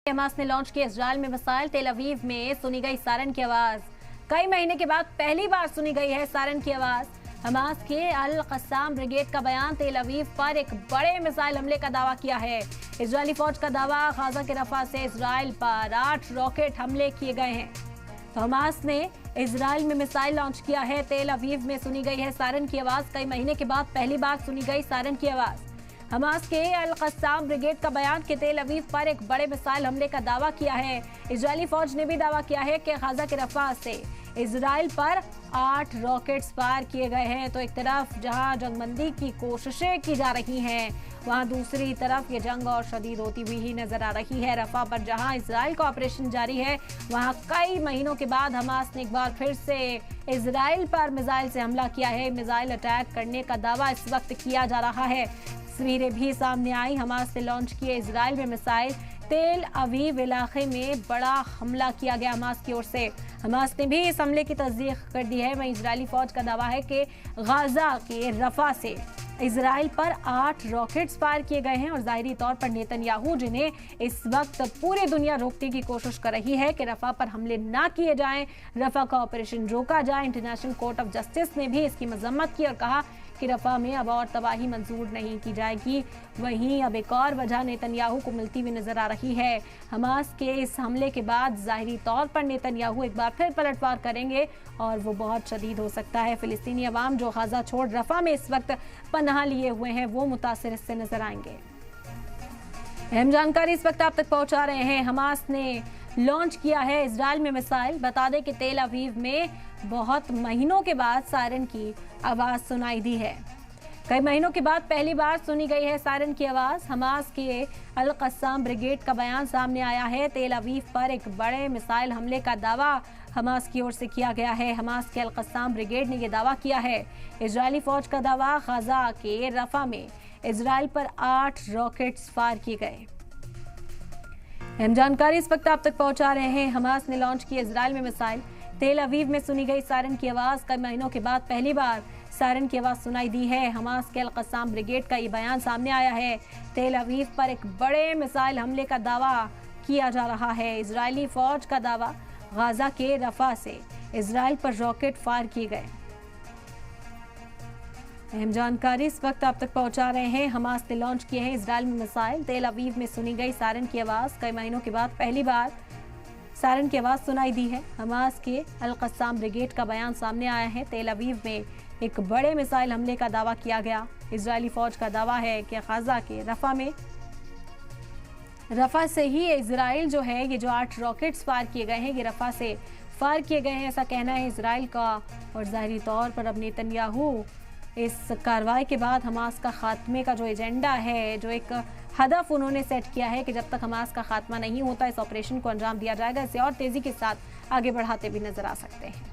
Hamas ने launch किया Israel में मिसाइल। तेल अवीव में सुनी गई सायरन की आवाज। कई महीने के बाद पहली बार सुनी गई है सायरन की आवाज। हमास के अल कस्साम ब्रिगेड का बयान। तेल अवीव पर एक बड़े मिसाइल हमले का दावा किया है। इजरायली फौज का दावा, गाजा के रफा से इजराइल पर 8 रॉकेट हमले किए गए हैं। तो हमास ने इजराइल में मिसाइल लॉन्च किया है। तेल अवीव में सुनी गई है सायरन की आवाज। कई महीने के बाद पहली बार सुनी गई सायरन की आवाज। हमास के अल कस्साम ब्रिगेड का बयान कि तेल अवीव पर एक बड़े मिसाइल हमले का दावा किया है। इजरायली फौज ने भी दावा किया है कि गाजा के रफा से इजराइल पर 8 रॉकेट्स फायर किए गए हैं। तो एक तरफ जहां जंगबंदी की कोशिशें की जा रही हैं, वहां दूसरी तरफ ये जंग और शदीद होती हुई ही नजर आ रही है। रफा पर जहां इजराइल का ऑपरेशन जारी है, वहां कई महीनों के बाद हमास ने एक बार फिर से इजराइल पर मिसाइल से हमला किया है। मिसाइल अटैक करने का दावा इस वक्त किया जा रहा है। तस्वीरें भी सामने आई। हमास ने लॉन्च किए इजराइल में मिसाइल। तेल अवीव इलाके में बड़ा हमला किया गया हमास की ओर से। हमास ने भी इस हमले की तस्दीक कर दी है। वहीं इजरायली फौज का दावा है कि गाजा के रफा से इजराइल पर 8 रॉकेट्स फायर किए गए हैं और जाहिरी तौर पर नेतन्याहू, जिन्हें इस वक्त पूरी दुनिया रोकने की कोशिश कर रही है कि रफा पर हमले ना किए जाएं, रफा का ऑपरेशन रोका जाए। इंटरनेशनल कोर्ट ऑफ जस्टिस ने भी इसकी मजम्मत की और कहा कि रफा में अब और तबाही मंजूर नहीं की जाएगी। वहीं अब एक और वजह नेतन्याहू को मिलती हुई नजर आ रही है। हमास के इस हमले के बाद जाहिरी तौर पर नेतन्याहू एक बार फिर पलटवार करेंगे और वो बहुत शदीद हो सकता है। फिलिस्तीनी अवाम जो गाजा छोड़ रफा में इस वक्त पनाह लिए हुए हैं, वो मुतासिर इससे नजर आएंगे। अहम जानकारी इस वक्त आप तक पहुंचा रहे हैं। हमास ने लॉन्च किया है इजराइल में मिसाइल। बता दें कि तेल अवीव में बहुत महीनों के बाद सायरन की आवाज सुनाई दी है। कई महीनों के बाद पहली बार सुनी गई है सायरन की आवाज। हमास के अल कस्साम ब्रिगेड का बयान सामने आया है। तेल अवीव पर एक बड़े मिसाइल हमले का दावा हमास की ओर से किया गया है। हमास के अल कस्साम ब्रिगेड ने यह दावा किया है। इजरायली फौज का दावा, गाजा के रफा में इजराइल पर 8 रॉकेट्स फायर किए गए। अहम जानकारी इस वक्त आप तक पहुंचा रहे हैं। हमास ने लॉन्च की इजराइल में मिसाइल। तेल अवीव में सुनी गई सायरन की आवाज। कई महीनों के बाद पहली बार सायरन की आवाज सुनाई दी है। हमास के अल कस्साम ब्रिगेड का ये बयान सामने आया है। तेल अवीव पर एक बड़े मिसाइल हमले का दावा किया जा रहा है। इजरायली फौज का दावा, गाजा के रफा से इजराइल पर रॉकेट फायर किए गए। अहम जानकारी इस वक्त आप तक पहुंचा रहे हैं। हमास ने लॉन्च किए हैं इजराइल में मिसाइल। तेल अवीव में सुनी गई सायरन की आवाज। कई महीनों के बाद पहली बार सायरन की आवाज सुनाई दी है। हमास के अल कस्साम ब्रिगेड का बयान सामने आया है। तेल अवीव में एक बड़े मिसाइल हमले का दावा किया गया। इजरायली फौज का दावा है कि गाजा के रफा से ही इजराइल जो है, ये जो 8 रॉकेट्स फायर किए गए हैं, ये रफा से फायर किए गए हैं, ऐसा कहना है इजराइल का। और जाहिरी तौर पर अब नेतन्याहू इस कार्रवाई के बाद हमास का खात्मे का जो एजेंडा है, जो एक हदफ उन्होंने सेट किया है कि जब तक हमास का खात्मा नहीं होता इस ऑपरेशन को अंजाम दिया जाएगा, इसे और तेजी के साथ आगे बढ़ाते भी नजर आ सकते हैं।